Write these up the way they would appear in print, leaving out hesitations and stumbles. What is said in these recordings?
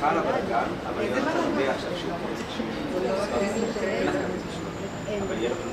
חל הבלגן, אבל אני לא יודע עכשיו שהוא אבל יהיה לכם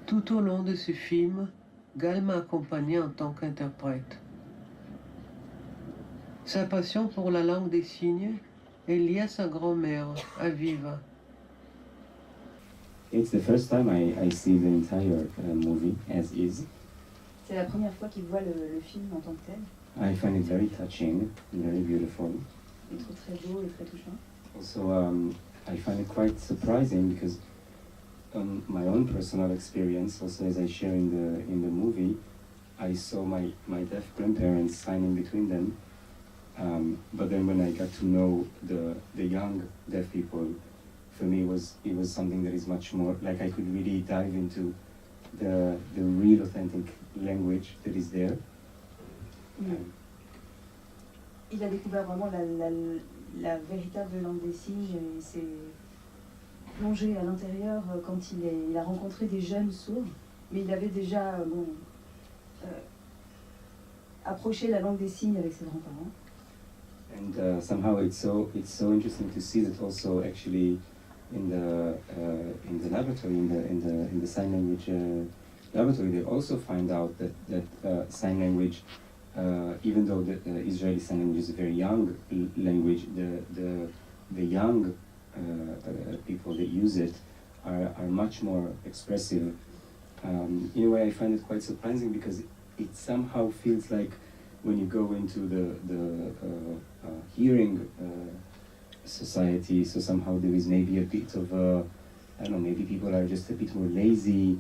Tout au long de ce film, Gal m'a accompagné en tant qu'interprète. Sa passion pour la langue des signes est liée à sa grand-mère, Aviva. It's the first time I see the entire movie as is. C'est la première fois qu'il voit le film en tant que tel. I find it very touching, very beautiful. Il trouve très beau et très touchant. Also, I find it quite surprising because my own personal experience, also as I share in the movie, I saw my deaf grandparents signing between them. But then when I got to know the young deaf people, for me it was something that is much more like I could really dive into the real authentic language that is there. Il a découvert vraiment la véritable langue des signes et s'est plongé à l'intérieur quand il a rencontré des jeunes sourds, mais il avait déjà approché la langue des signes avec ses grands-parents. And somehow it's so interesting to see that also actually in the laboratory in the sign language laboratory they also find out that sign language even though the Israeli sign language is a very young language, the young people that use it are much more expressive. In a way, I find it quite surprising because it somehow feels like when you go into the hearing society, so somehow there is maybe a bit of I don't know, maybe people are just a bit more lazy,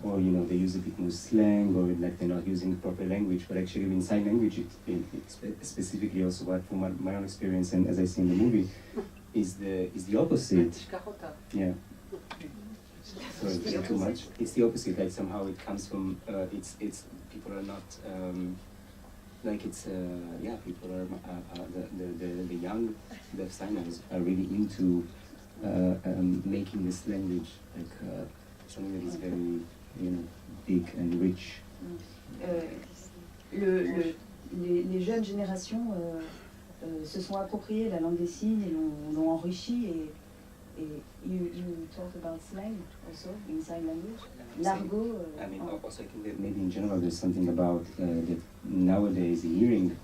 or they use a bit more slang, or like they're not using proper language. But actually, in sign language, specifically also what from my own experience and as I see in the movie, is the opposite. Yeah. So it's too much. It's the opposite. Like somehow it comes from it's people are not like it's people are the young deaf signers are really into making this language like something that is very big and rich. Les jeunes générations se sont appropriées la langue des signes et l'ont enrichie et you talk about slang also in sign language, l'argot. I mean, also I think that maybe in general there's something about that nowadays hearing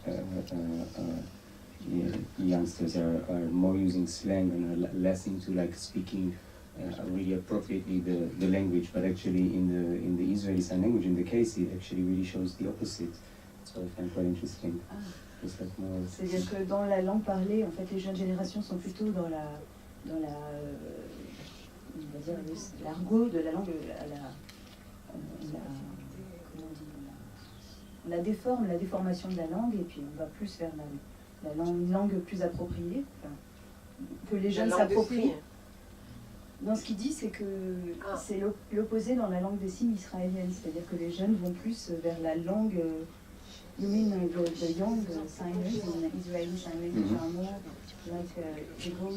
youngsters are more using slang and are less into like speaking really appropriately the language, but actually in the Israeli sign language, in the case, it actually really shows the opposite. That's what I find quite interesting. C'est-à-dire que dans la langue parlée, en fait, les jeunes générations sont plutôt dans on va dire l'argot de la langue, la déformation de la langue, et puis on va plus vers une langue plus appropriée, que les jeunes s'approprient. Non, ce qu'il dit, c'est que c'est l'opposé dans la langue des signes israélienne, c'est-à-dire que les jeunes vont plus vers la langue. You mean the young signers in Israeli sign language are more like Hebrew?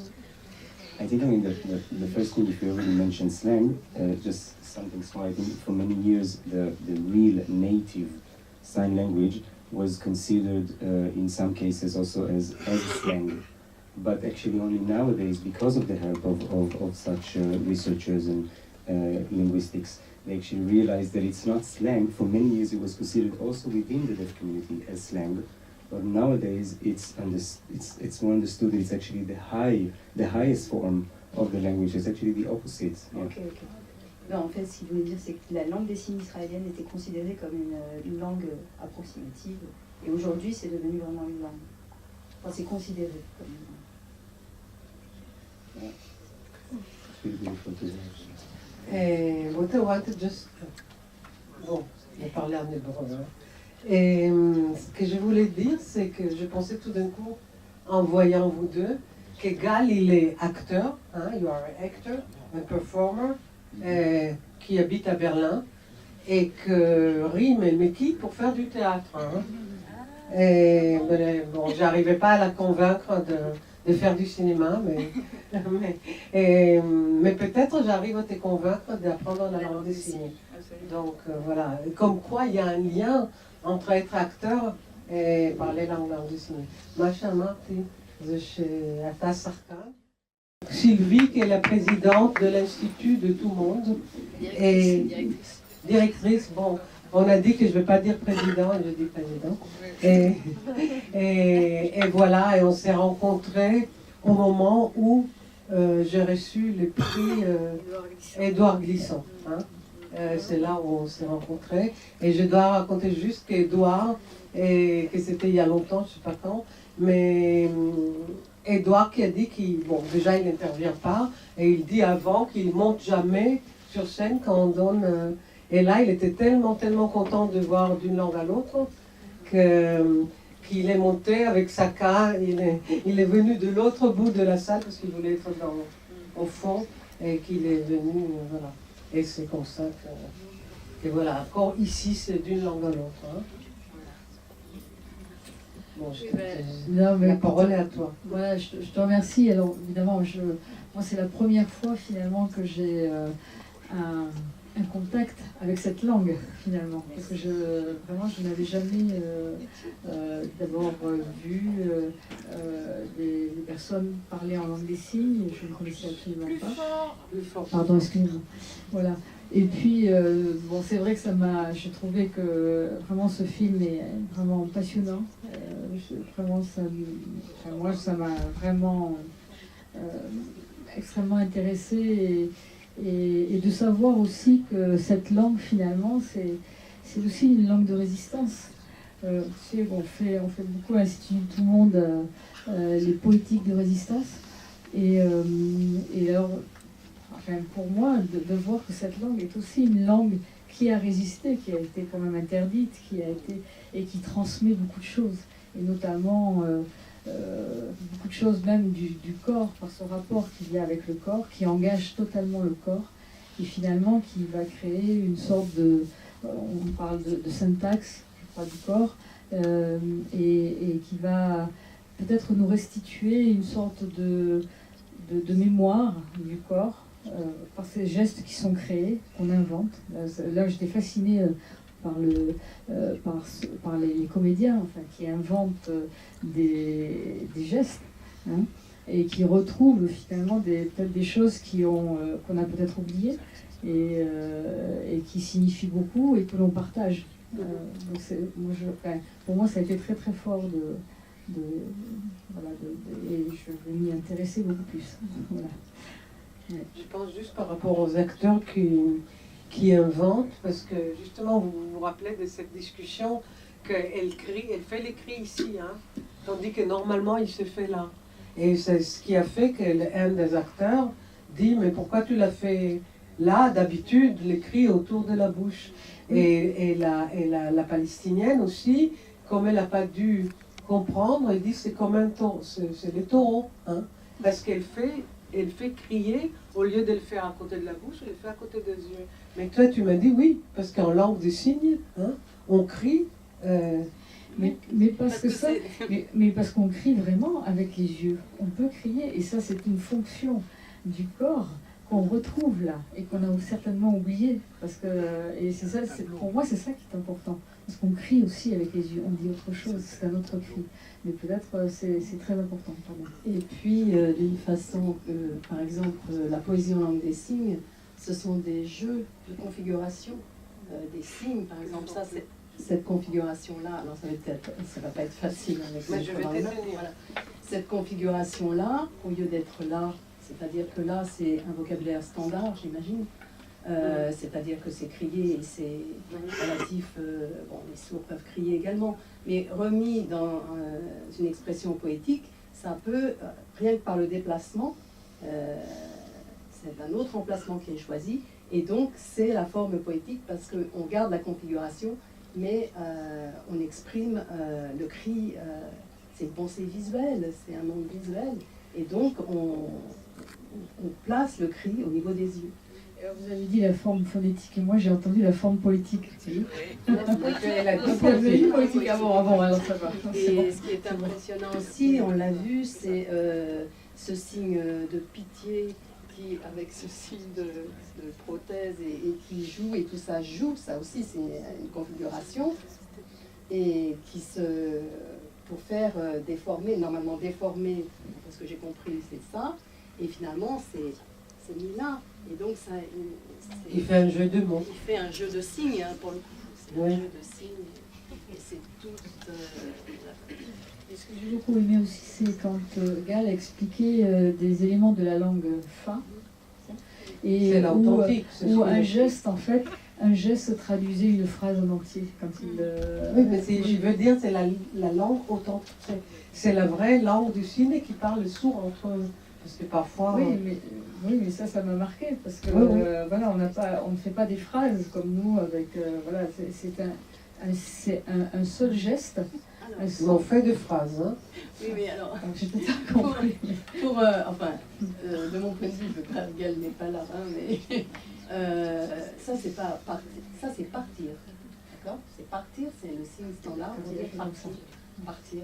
I think the first thing, if you already mentioned slang, just something small. I think for many years the real native sign language was considered in some cases also as slang. But actually only nowadays, because of the help of such researchers and linguistics, they actually realized that it's not slang. For many years it was considered also within the deaf community as slang, but nowadays it's more understood that it's actually the highest form of the language. It's actually the opposite. Yeah. Okay. Non, en fait, ce qu'il voulait dire, c'est que la langue des signes israélienne était considérée comme une langue approximative, et aujourd'hui c'est devenu vraiment une langue. Enfin, c'est considéré comme une langue. What I wanted just... Bon, on va parler en hébreu. Et ce que je voulais dire, c'est que je pensais tout d'un coup, en voyant vous deux, que Gal, il est acteur, hein, you are an actor, un performer, qui habite à Berlin, et que Rim, elle me quitte pour faire du théâtre. Hein. Et bon, j'arrivais pas à la convaincre de faire du cinéma, mais peut-être j'arrive à te convaincre d'apprendre la langue des signes. Donc voilà, comme quoi il y a un lien entre être acteur et parler la langue des signes. Macha Marti, אתה שחקן. Sylvie, qui est la présidente de l'Institut de tout le monde. Directrice, bon, on a dit que je ne vais pas dire président, je dis président. Et voilà, et on s'est rencontrés au moment où j'ai reçu le prix Édouard Glissant. Hein. C'est là où on s'est rencontrés. Et je dois raconter juste qu'Édouard, et que c'était il y a longtemps, je ne sais pas quand, mais Édouard qui a dit qu'il, bon, déjà il n'intervient pas, et il dit avant qu'il ne monte jamais sur scène quand on donne... et là, il était tellement content de voir d'une langue à l'autre qu'il est monté avec sa canne, il est venu de l'autre bout de la salle parce qu'il voulait être au fond, et qu'il est venu, voilà. Et c'est comme ça que voilà, encore ici, c'est d'une langue à l'autre. Hein. Bon, la parole est à toi. Voilà, je te remercie. Alors, évidemment, moi, c'est la première fois, finalement, que j'ai un contact avec cette langue, finalement. Parce que vraiment, je n'avais jamais d'abord vu des personnes parler en langue des signes. Je ne connaissais absolument pas. Pardon, excusez-moi. Voilà. Et puis, bon, c'est vrai que j'ai trouvé que vraiment ce film est vraiment passionnant. Vraiment, moi, ça m'a vraiment extrêmement intéressée. Et de savoir aussi que cette langue, finalement, c'est aussi une langue de résistance. Tu sais, on fait beaucoup à l'Institut de tout le monde les politiques de résistance. Et alors, enfin, pour moi, de voir que cette langue est aussi une langue qui a résisté, qui a été quand même interdite, et qui transmet beaucoup de choses. Et notamment beaucoup de choses même du corps, par ce rapport qu'il y a avec le corps, qui engage totalement le corps, et finalement qui va créer une sorte de... on parle de syntaxe, je crois, du corps, et qui va peut-être nous restituer une sorte de mémoire du corps, par ces gestes qui sont créés, qu'on invente. Là j'étais fascinée par les comédiens, enfin, qui inventent des gestes, hein, et qui retrouvent finalement peut-être des choses qu'on a peut-être oubliées, et qui signifient beaucoup et que l'on partage. Donc pour moi, ça a été très très fort et je vais m'y intéresser beaucoup plus. Voilà. Ouais. Je pense juste par rapport aux acteurs qui inventent, parce que justement, vous vous rappelez de cette discussion qu'elle fait les cris ici, hein, tandis que normalement, il se fait là. Et c'est ce qui a fait qu'un des acteurs dit, mais pourquoi tu l'as fait là? D'habitude, les cris autour de la bouche. Et la palestinienne aussi, comme elle n'a pas dû comprendre, elle dit, c'est comme un taureau, c'est les taureaux, hein, parce qu'elle fait crier, au lieu de le faire à côté de la bouche, elle le fait à côté des yeux. Mais toi, tu m'as dit oui, parce qu'en langue des signes, hein, on crie. Mais parce qu'on crie vraiment avec les yeux. On peut crier, et ça, c'est une fonction du corps qu'on retrouve là, et qu'on a certainement oublié. Et c'est ça, pour moi, c'est ça qui est important. Parce qu'on crie aussi avec les yeux, on dit autre chose, c'est un autre cri. Mais peut-être c'est très important pour moi. Et puis, d'une façon que, par exemple, la poésie en langue des signes, ce sont des jeux de configuration des signes. Par exemple, ça, c'est cette configuration-là. Alors, ça va pas être facile avec mais je vais t'aider. Voilà. Cette configuration-là, au lieu d'être là, c'est-à-dire que là, c'est un vocabulaire standard, j'imagine. C'est-à-dire que c'est crié et c'est relatif, les sourds peuvent crier également, mais remis dans une expression poétique, ça peut, rien que par le déplacement, c'est un autre emplacement qui est choisi, et donc c'est la forme poétique parce qu'on garde la configuration mais on exprime le cri, c'est une pensée visuelle, c'est un monde visuel, et donc on place le cri au niveau des yeux. Vous avez dit la forme phonétique et moi j'ai entendu la forme politique. Elle a dit Vous avez dit politique avant, alors ça va. Et ce qui est impressionnant aussi, on l'a vu, c'est ce signe de pitié qui, avec ce signe de prothèse et qui joue, et tout ça joue, ça aussi c'est une configuration, et qui pour faire déformer, normalement déformer, parce que j'ai compris c'est ça, et finalement c'est mis là, et donc ça... Il fait un jeu de mots. Il fait un jeu de signes, hein, pour le coup, c'est un Ouais. jeu de signes, et c'est tout... Et ce que j'ai beaucoup aimé aussi, c'est quand Gall expliquait des éléments de la langue fa, et C'est l'authentique. c'est où ce un que- geste, en fait, un geste traduisait une phrase en entier. Quand il, Oui, mais je veux dire, c'est la langue authentique. C'est la vraie langue du ciné qui parle sourd entre eux. Parce que parfois... oui, mais ça m'a marqué parce que Oui, oui. voilà, on ne fait pas des phrases comme nous avec voilà, c'est un seul geste. Alors, un Mais seul- on fait des phrases. Hein. oui, mais alors... Alors, j'ai peut-être pas compris. De mon point de vue, le père Gall n'est pas là, hein, mais ça c'est pas partir, ça c'est partir, d'accord? C'est partir, c'est le signe standard, on dit partir.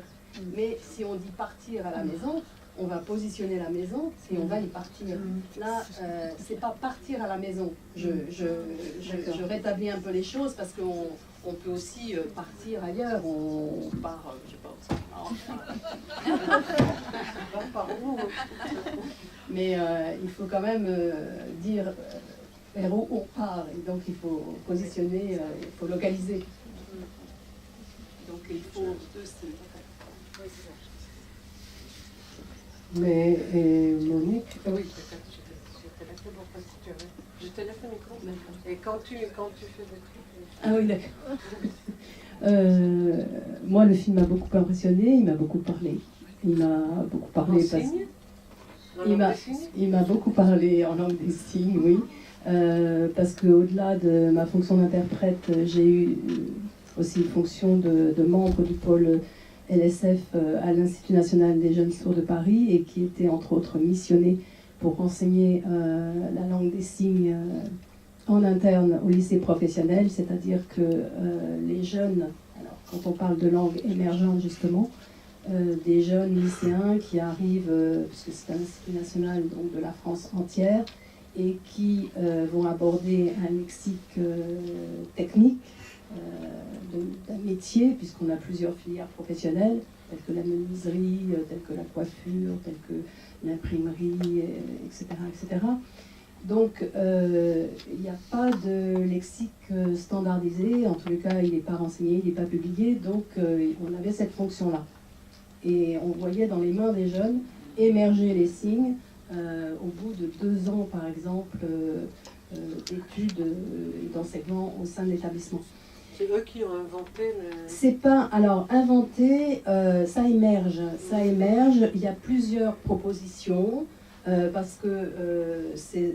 Mais si on dit partir à la maison, on va positionner la maison et on va y partir. Là, c'est pas partir à la maison. Je rétablis un peu les choses parce qu'on peut aussi partir ailleurs. On part, je sais pas où. Mais il faut quand même dire vers où on part. Et donc il faut positionner, il faut localiser. Donc il faut deux signes. Mais Monique, oui, je te laisse le micro. Et quand tu fais des trucs... Ah oui, d'accord. Moi, le film m'a beaucoup impressionné, il m'a beaucoup parlé. Il m'a beaucoup parlé En parce signe il m'a beaucoup parlé en langue des signes, oui. Parce qu'au-delà de ma fonction d'interprète, j'ai eu aussi une fonction de membre du pôle LSF à l'Institut national des jeunes sourds de Paris et qui était entre autres missionné pour enseigner la langue des signes en interne au lycée professionnel, c'est-à-dire que les jeunes, alors quand on parle de langue émergente justement, des jeunes lycéens qui arrivent, puisque c'est un institut national donc de la France entière, et qui vont aborder un lexique technique d'un métier, puisqu'on a plusieurs filières professionnelles, telles que la menuiserie, telles que la coiffure, telles que l'imprimerie, etc., etc. Donc, il n'y a pas de lexique standardisé, en tous les cas, il n'est pas renseigné, il n'est pas publié, donc on avait cette fonction-là. Et on voyait dans les mains des jeunes émerger les signes au bout de 2 ans, par exemple, d'études et d'enseignement au sein de l'établissement. C'est eux qui ont inventé le... C'est pas, alors inventé, ça émerge. Il y a plusieurs propositions parce que c'est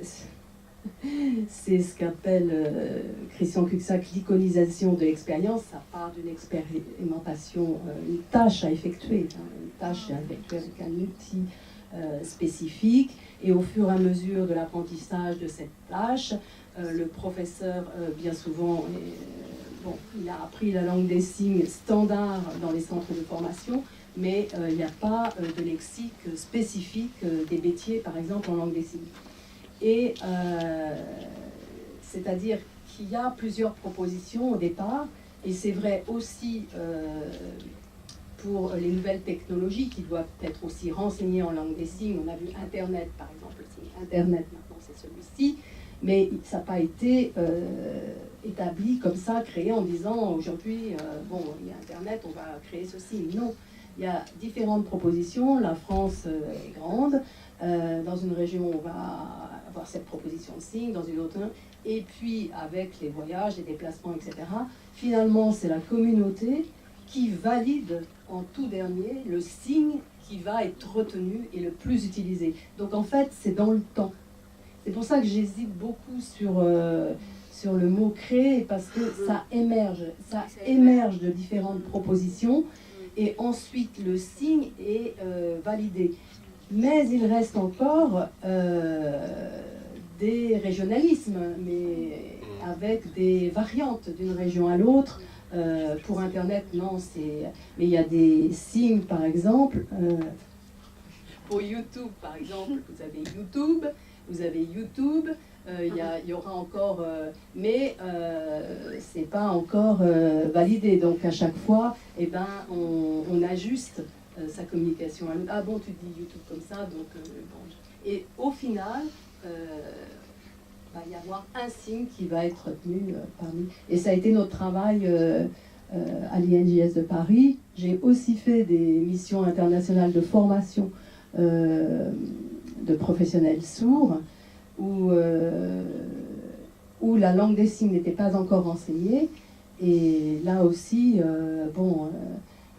ce qu'appelle Christian Cuxac l'iconisation de l'expérience. Ça part d'une expérimentation, une tâche à effectuer, une tâche à effectuer avec un outil spécifique. Et au fur et à mesure de l'apprentissage de cette tâche, le professeur, bien souvent, il a appris la langue des signes standard dans les centres de formation, mais il n'y a pas de lexique spécifique des métiers, par exemple, en langue des signes. Et c'est-à-dire qu'il y a plusieurs propositions au départ, et c'est vrai aussi pour les nouvelles technologies qui doivent être aussi renseignées en langue des signes. On a vu Internet, par exemple, le signe Internet, maintenant c'est celui-ci, mais ça n'a pas été établi comme ça, créé en disant aujourd'hui, il y a Internet, on va créer ceci. Non, il y a différentes propositions. La France est grande. Dans une région, on va avoir cette proposition de signe, dans une autre, et puis avec les voyages, les déplacements, etc. Finalement, c'est la communauté qui valide en tout dernier le signe qui va être retenu et le plus utilisé. Donc en fait, c'est dans le temps. C'est pour ça que j'hésite beaucoup sur sur le mot créer parce que ça émerge de différentes propositions et ensuite le signe est validé. Mais il reste encore des régionalismes, mais avec des variantes d'une région à l'autre. Pour Internet, non, mais il y a des signes, par exemple. Pour YouTube, par exemple, vous avez YouTube. Il y aura encore, mais c'est pas encore validé. Donc à chaque fois, eh ben, on ajuste sa communication. Ah bon, tu dis YouTube comme ça, donc bon. Et au final, va y avoir un signe qui va être retenu parmi. Et ça a été notre travail à l'INJS de Paris. J'ai aussi fait des missions internationales de formation de professionnels sourds où la langue des signes n'était pas encore enseignée. Et là aussi,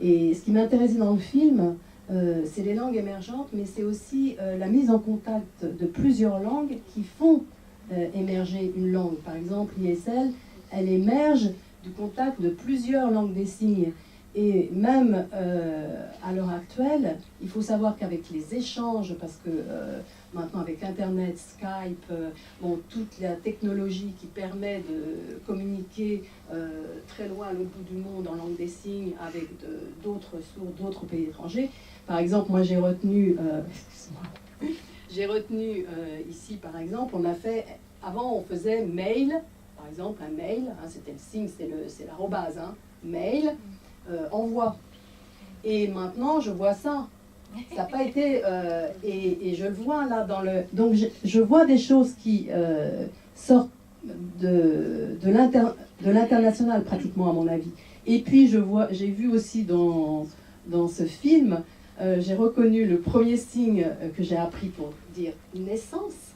et ce qui m'intéressait dans le film, c'est les langues émergentes, mais c'est aussi la mise en contact de plusieurs langues qui font émerger une langue. Par exemple, l'ISL, elle émerge du contact de plusieurs langues des signes. Et même à l'heure actuelle, il faut savoir qu'avec les échanges, parce que maintenant avec Internet, Skype, toute la technologie qui permet de communiquer très loin à l'autre bout du monde en langue des signes avec d'autres sourds, d'autres pays étrangers. Par exemple, moi j'ai retenu, ici par exemple, avant on faisait mail, par exemple un mail, c'était le signe, c'est l'arrobase, mail, envoi. Et maintenant je vois ça. Ça n'a pas été... et je le vois là dans le... Donc je vois des choses qui sortent de l'international pratiquement à mon avis. Et puis j'ai vu aussi dans ce film, j'ai reconnu le premier signe que j'ai appris pour dire naissance.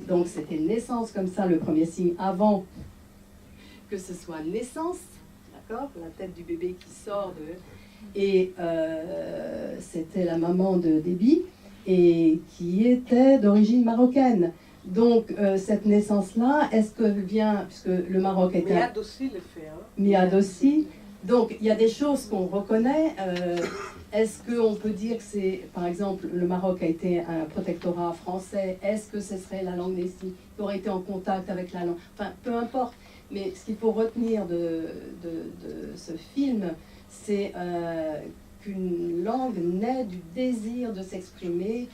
Donc c'était naissance comme ça, le premier signe, avant que ce soit naissance, d'accord, la tête du bébé qui sort de... Et c'était la maman de Déby, et qui était d'origine marocaine. Donc cette naissance-là, est-ce que vient, puisque le Maroc était... Miad aussi le fait. Miad aussi. Donc il y a des choses qu'on reconnaît. Est-ce qu'on peut dire que c'est, par exemple, le Maroc a été un protectorat français, est-ce que ce serait la langue des signes qui aurait été en contact avec la langue? Enfin, peu importe. Mais ce qu'il faut retenir de ce film, c'est qu'une langue naît du désir de s'exprimer,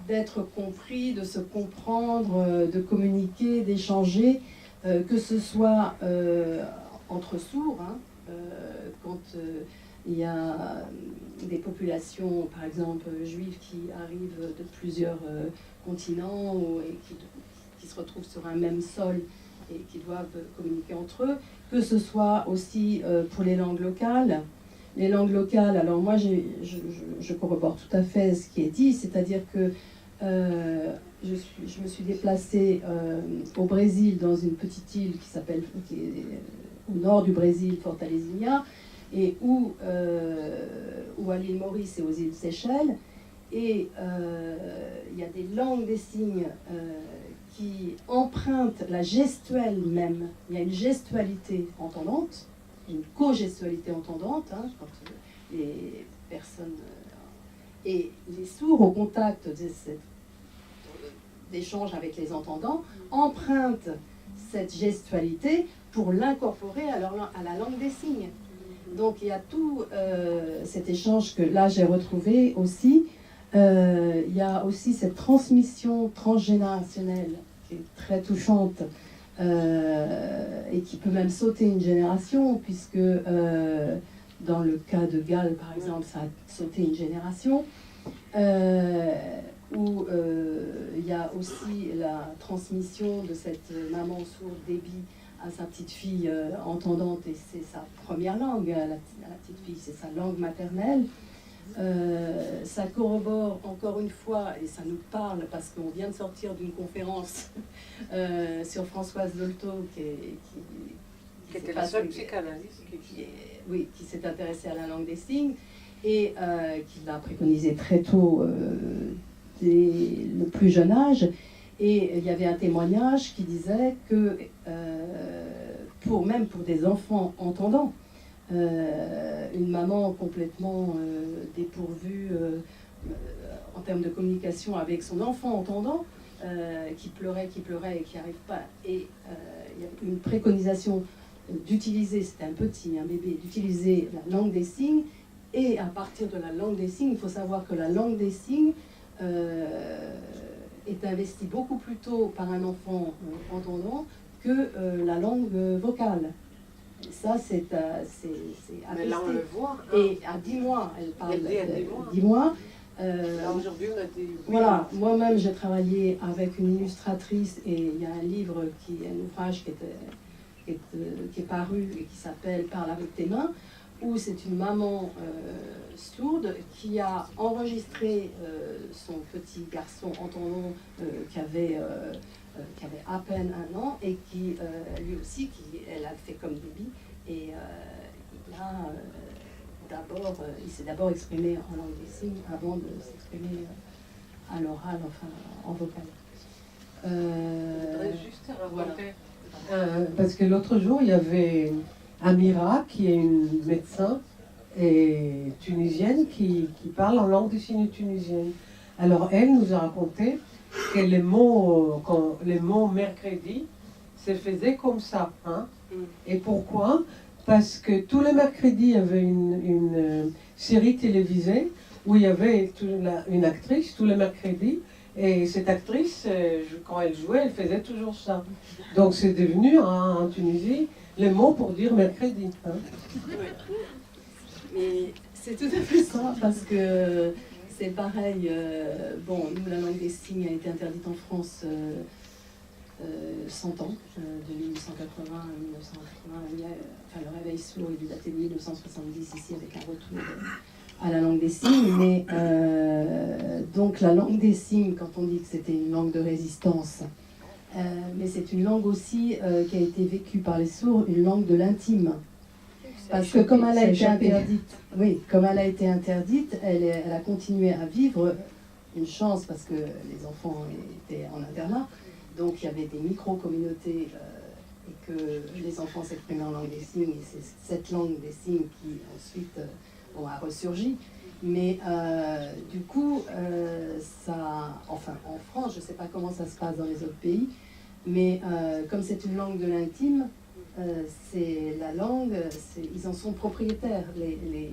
d'être compris, de se comprendre, de communiquer, d'échanger, que ce soit entre sourds, quand il y a des populations, par exemple juives, qui arrivent de plusieurs continents et qui se retrouvent sur un même sol et qui doivent communiquer entre eux, que ce soit aussi pour les langues locales. Les langues locales, alors moi je corrobore tout à fait ce qui est dit, c'est-à-dire que je me suis déplacée au Brésil, dans une petite île qui est au nord du Brésil, Fortaleza, et où à l'île Maurice et aux îles Seychelles, et il y a des langues des signes qui empruntent la gestuelle même. Il y a une gestualité entendante, une co-gestualité entendante, quand les personnes et les sourds au contact d'échanges avec les entendants empruntent cette gestualité pour l'incorporer à la langue des signes. Donc il y a tout cet échange que là j'ai retrouvé aussi. Il y a aussi cette transmission transgénérationnelle qui est très touchante et qui peut même sauter une génération, puisque dans le cas de Gall par exemple, ça a sauté une génération, où il y a aussi la transmission de cette maman sourde Déby à sa petite fille entendante, et c'est sa première langue, la petite fille, c'est sa langue maternelle. Ça corrobore encore une fois, et ça nous parle parce qu'on vient de sortir d'une conférence sur Françoise Dolto qui était la seule psychanalyste qui s'est intéressée à la langue des signes et qui l'a préconisé très tôt, dès le plus jeune âge. Et il y avait un témoignage qui disait que, même pour des enfants entendants, une maman complètement dépourvue en termes de communication avec son enfant entendant, qui pleurait et qui n'arrive pas, et il y avait une préconisation d'utiliser, c'était un bébé, d'utiliser la langue des signes, et à partir de la langue des signes, il faut savoir que la langue des signes est investie beaucoup plus tôt par un enfant entendant que la langue vocale. Et ça, c'est Mais là, on le voit. Hein. Et à 10 mois, elle parle Elle dit à 10 mois. 10 mois. Là, aujourd'hui, on a dit... oui. Voilà, moi-même, j'ai travaillé avec une illustratrice, et il y a un livre, un ouvrage qui est paru et qui s'appelle « Parle avec tes mains », où c'est une maman sourde qui a enregistré son petit garçon entendant qui avait à peine 1 an, et qui, lui aussi, elle a fait comme débit, et il s'est d'abord exprimé en langue des signes avant de s'exprimer à l'oral, enfin en vocal. Je voudrais juste raconter. Voilà. Parce que l'autre jour, il y avait Amira, qui est une médecin et tunisienne, qui parle en langue des signes tunisienne. Alors elle nous a raconté que les mots mercredi se faisaient comme ça. Hein. Et pourquoi? Parce que tous les mercredis, il y avait une série télévisée où il y avait une actrice tous les mercredis. Et cette actrice, quand elle jouait, elle faisait toujours ça. Donc c'est devenu en Tunisie le mot pour dire mercredi. Hein. Mais c'est tout à fait ça, parce que c'est pareil. Nous, la langue des signes a été interdite en France 100 ans, de 1880 à 1980. Le réveil sourd est daté de 1970 ici, avec un retour à la langue des signes. Mais donc la langue des signes, quand on dit que c'était une langue de résistance, mais c'est une langue aussi qui a été vécue par les sourds, une langue de l'intime. Parce que comme elle a été interdite, elle a continué à vivre. Une chance, parce que les enfants étaient en internat, donc il y avait des micro-communautés et que les enfants s'exprimaient en langue des signes, et c'est cette langue des signes qui ensuite a ressurgi. Mais du coup, en France, je ne sais pas comment ça se passe dans les autres pays, mais comme c'est une langue de l'intime, c'est la langue, ils en sont propriétaires. Les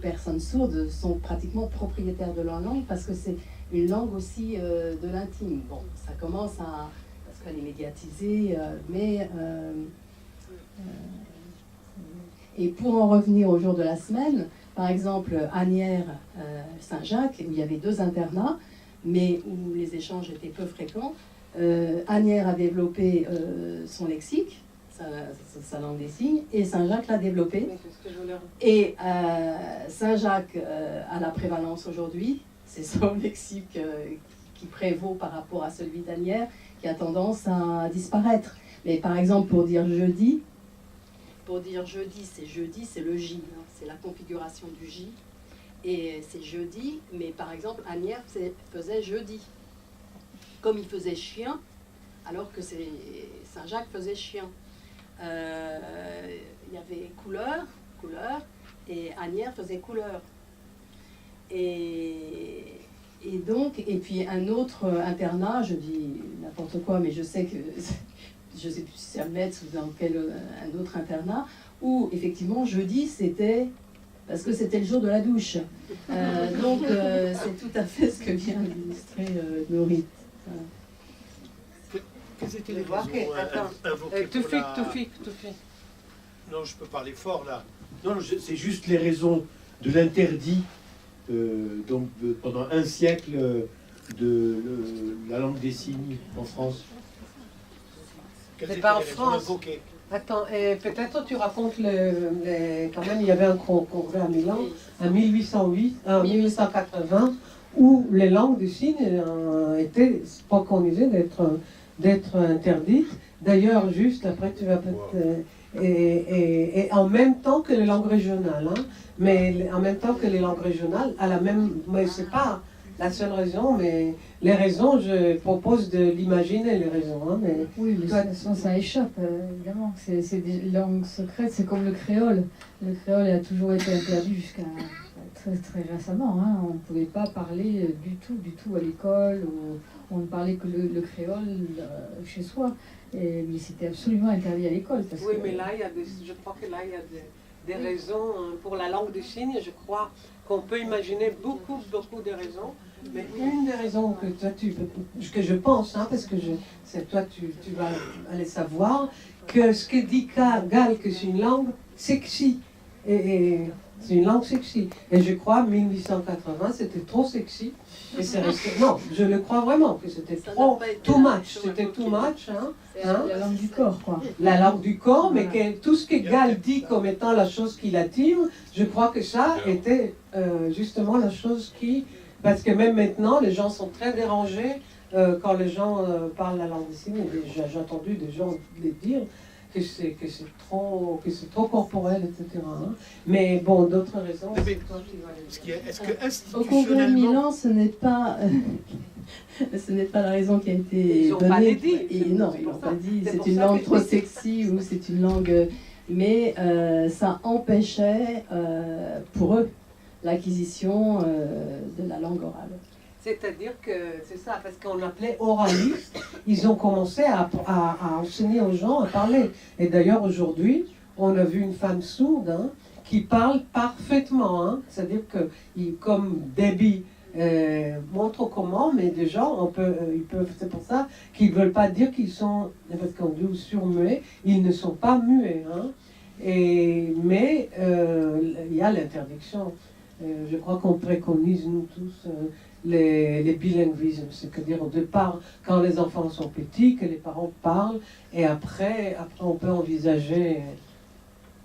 personnes sourdes sont pratiquement propriétaires de leur langue, parce que c'est une langue aussi de l'intime. Bon, ça commence parce qu'elle est médiatisée, et pour en revenir au jour de la semaine, par exemple, Asnières, Saint-Jacques, où il y avait 2 internats, mais où les échanges étaient peu fréquents, Asnières a développé son lexique, sa langue des signes, et Saint-Jacques l'a développé. Et Saint-Jacques a la prévalence aujourd'hui, c'est son lexique qui prévaut par rapport à celui d'Asnières, qui a tendance à disparaître. Mais par exemple, pour dire jeudi, c'est le J, hein, c'est la configuration du J, et c'est jeudi, mais par exemple, Asnières faisait jeudi, comme il faisait chien, alors que Saint-Jacques faisait chien. Il y avait couleur, et Asnières faisait couleur. Et puis un autre internat, je dis n'importe quoi, mais je sais que, je ne sais plus si c'est à Metz ou dans un autre internat, où effectivement jeudi c'était, parce que c'était le jour de la douche. Donc c'est tout à fait ce que vient d'illustrer Nourrit. Quelles étaient les raisons invoquées pour la... Toufik. Non, je peux parler fort là. Non, c'est juste les raisons de l'interdit, pendant un siècle, de la langue des signes en France. Quelles étaient pas en les raisons France. invoquées? Attends, peut-être tu racontes quand même, il y avait un congrès à Milan en 1880 où les langues des signes étaient préconisées d'être interdites. D'ailleurs, juste après, tu vas peut-être... Et en même temps que les langues régionales, hein, mais en même temps que les langues régionales, à la même... Mais c'est pas la seule raison, mais les raisons, je propose de l'imaginer, les raisons. Hein, mais Oui, mais de toute façon, ça échappe, évidemment. C'est des langues secrètes, c'est comme le créole. Le créole a toujours été interdit jusqu'à très, très récemment. Hein. On ne pouvait pas parler du tout à l'école, ou on ne parlait que le créole chez soi. Mais c'était absolument interdit à l'école. oui, mais là, je crois que là, il y a des raisons pour la langue des signes. Je crois qu'on peut imaginer beaucoup de raisons. Mais une des raisons que toi, que je pense, hein, parce que c'est toi, tu vas aller savoir, que ce que dit Gall, que c'est une langue sexy. Et c'est une langue sexy. Et je crois, 1880, c'était trop sexy. Et c'est resté... Non, je le crois vraiment, que c'était trop... Too much. C'était too much. Hein, hein. La langue du corps, quoi. La langue du corps, mais que tout ce que Gall dit comme étant la chose qui l'attire, je crois que ça était justement la chose qui... Parce que même maintenant, les gens sont très dérangés quand les gens parlent la langue des signes. J'ai entendu des gens les dire que c'est trop corporel, etc. Hein. Mais bon, d'autres raisons. Mais, c'est toi qui vas les dire. est-ce que Au congrès de institutionnellement, Milan, ce n'est pas la raison qui a été Ils ont donnée. pas les dit. Et non, C'est ils pour n'ont ça. pas dit C'est c'est pour une ça langue que- trop sexy ou c'est une langue... Mais ça empêchait pour eux l'acquisition de la langue orale. C'est-à-dire que c'est ça, parce qu'on appelait oraliste, ils ont commencé à enseigner aux gens à parler. Et d'ailleurs, aujourd'hui, on a vu une femme sourde hein, qui parle parfaitement. Hein. C'est-à-dire que, comme Debbie montre comment, mais déjà, ils peuvent, c'est pour ça qu'ils ne veulent pas dire qu'ils sont, parce qu'on dit surmuets, ils ne sont pas muets. Hein. Mais il y a l'interdiction. Je crois qu'on préconise, nous tous, les bilinguismes, c'est-à-dire au départ, quand les enfants sont petits, que les parents parlent, et après on peut envisager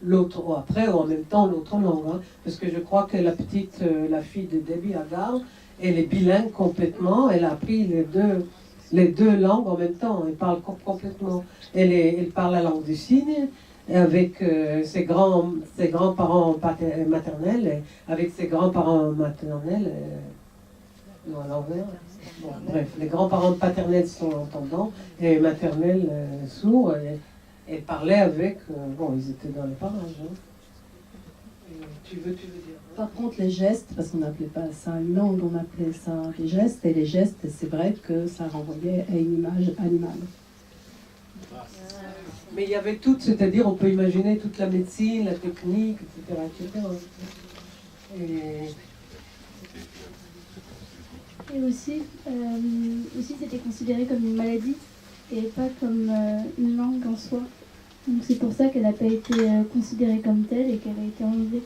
l'autre, ou après, ou en même temps, l'autre langue. Hein, parce que je crois que la fille de Debbie Haggard, elle est bilingue complètement, elle a appris les deux langues en même temps, elle parle complètement. Elle parle la langue des signes, avec ses grands-parents maternels, et avec ses grands-parents maternels, non, à l'envers. Bon, bref, les grands-parents paternels sont entendants et maternels sourds. Et parlaient avec... bon, ils étaient dans les parages. Hein. Tu veux dire hein? Par contre, les gestes, parce qu'on n'appelait pas ça une langue, on appelait ça des gestes, et les gestes, c'est vrai que ça renvoyait à une image animale. Mais il y avait tout, c'est-à-dire on peut imaginer toute la médecine, la technique, etc. Et aussi c'était considéré comme une maladie et pas comme une langue en soi. Donc c'est pour ça qu'elle n'a pas été considérée comme telle et qu'elle a été enlevée.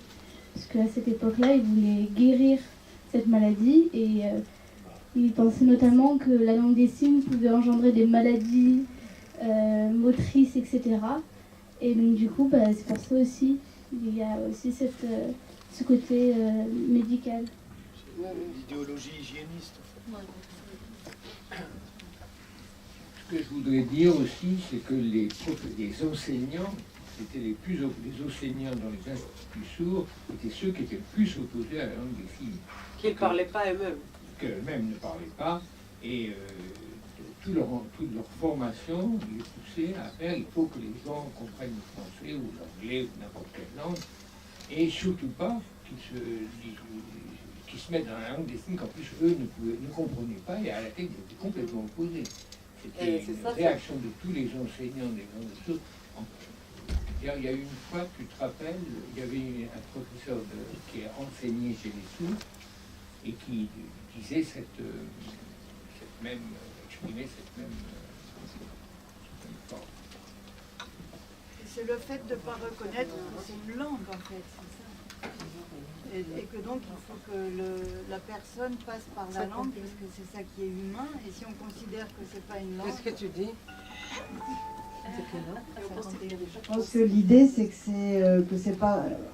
Parce qu'à cette époque-là, ils voulaient guérir cette maladie et ils pensaient notamment que la langue des signes pouvait engendrer des maladies motrices, etc. Et donc du coup, c'est pour ça aussi, il y a aussi ce côté médical. l'idéologie hygiéniste. Ce que je voudrais dire aussi, c'est que les enseignants, c'était les enseignants dans les instituts sourds, étaient ceux qui étaient le plus opposés à la langue des signes. Qu'ils ne parlaient pas eux-mêmes. Qu'eux-mêmes ne parlaient pas, et toute leur formation les poussait à faire, il faut que les gens comprennent le français ou l'anglais ou n'importe quelle langue, et surtout pas qu'ils se mettent dans la langue des signes qu'en plus eux ne comprenaient pas, et à laquelle ils étaient complètement opposés. C'était une réaction de tous les enseignants des langues des sourds. Il y a eu une fois, tu te rappelles, il y avait un professeur qui a enseigné chez les sourds et qui disait exprimait cette même forme. C'est le fait de ne pas reconnaître que c'est une langue en fait, c'est ça. Et que donc il faut que la personne passe par la langue parce que c'est ça qui est humain. Et si on considère que c'est pas une langue. Qu'est-ce que tu dis? Je pense que l'idée c'est que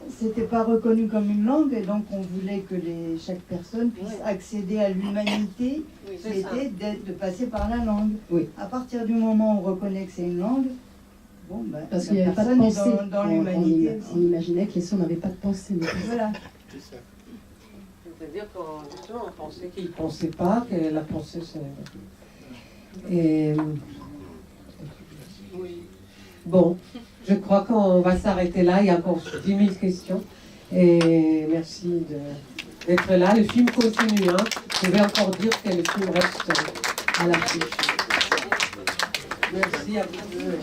c'était pas reconnu comme une langue et donc on voulait que chaque personne puisse accéder à l'humanité qui était de passer par la langue. Oui. À partir du moment où on reconnaît que c'est une langue, bon, parce qu'il n'y avait pas de pensée. Dans l'humanité. On imaginait que les sourds n'avaient pas de pensée. Mais voilà. C'est ça. C'est-à-dire qu'on justement, on pensait qu'il ne pensait pas, que la pensée, c'est... Et... Bon, je crois qu'on va s'arrêter là. Il y a encore 10 000 questions. Et merci d'être là. Le film continue. Hein. Je vais encore dire que le film reste à l'affiche. Merci à vous deux.